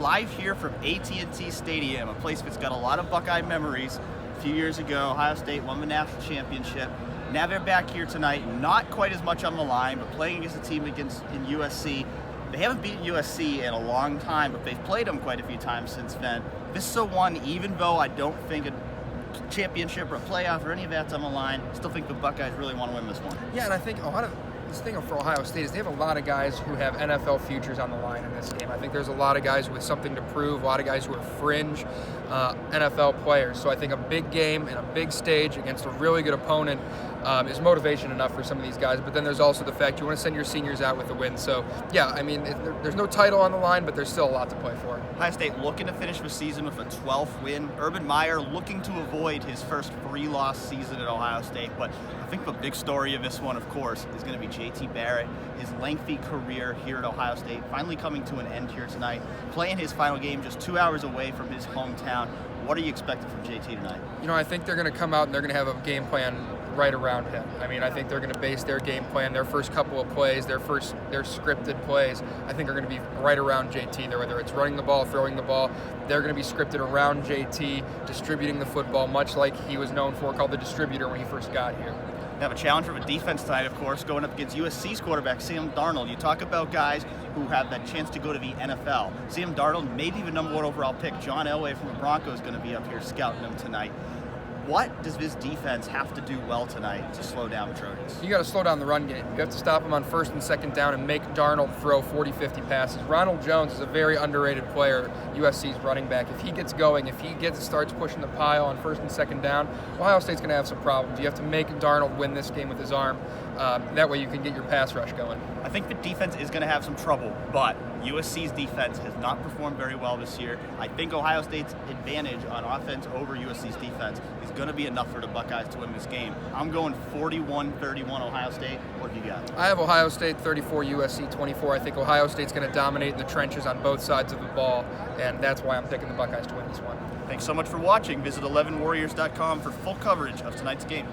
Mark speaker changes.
Speaker 1: live here from AT&T Stadium, a place that's got a lot of Buckeye memories. A few years ago, Ohio State won the national championship. Now they're back here tonight, not quite as much on the line, but playing against a team in USC. They haven't beaten USC in a long time, but they've played them quite a few times since then. This is a one, even though I don't think a championship or a playoff or any of that's on the line, still think the Buckeyes really want to win this one.
Speaker 2: Yeah, and I think a lot of this thing for Ohio State is they have a lot of guys who have NFL futures on the line in this game. I think there's a lot of guys with something to prove, a lot of guys who are fringe NFL players. So I think a big game and a big stage against a really good opponent is motivation enough for some of these guys. But then there's also the fact you want to send your seniors out with a win. So yeah, I mean, there's no title on the line, but there's still a lot to play for.
Speaker 1: Ohio State looking to finish the season with a 12th win. Urban Meyer looking to avoid his first 3-loss season at Ohio State. But I think the big story of this one, of course, is going to be J.T. Barrett. His lengthy career here at Ohio State finally coming to an end here tonight, playing his final game just 2 hours away from his hometown. What are you expecting from J.T. tonight?
Speaker 2: You know, I think they're going to come out and they're going to have a game plan right around him. I mean, I think they're going to base their game plan, their first couple of plays, their scripted plays, I think are going to be right around JT. Whether it's running the ball, throwing the ball, they're going to be scripted around JT, distributing the football, much like he was known for, called the distributor when he first got here.
Speaker 1: They have a challenge for the defense tonight, of course, going up against USC's quarterback, Sam Darnold. You talk about guys who have that chance to go to the NFL. Sam Darnold, maybe the #1 overall pick. John Elway from the Broncos is going to be up here scouting him tonight. What does this defense have to do well tonight to slow down the Trojans?
Speaker 2: You got to slow down the run game. You have to stop him on first and second down and make Darnold throw 40, 50 passes. Ronald Jones is a very underrated player, USC's running back. If he gets going, if he starts pushing the pile on first and second down, Ohio State's going to have some problems. You have to make Darnold win this game with his arm. That way you can get your pass rush going.
Speaker 1: I think the defense is going to have some trouble, but USC's defense has not performed very well this year. I think Ohio State's advantage on offense over USC's defense is going to be enough for the Buckeyes to win this game. I'm going 41-31 Ohio State. What do you got?
Speaker 2: I have Ohio State 34, USC 24. I think Ohio State's going to dominate in the trenches on both sides of the ball, and that's why I'm picking the Buckeyes to win this one.
Speaker 1: Thanks so much for watching. Visit 11warriors.com for full coverage of tonight's game.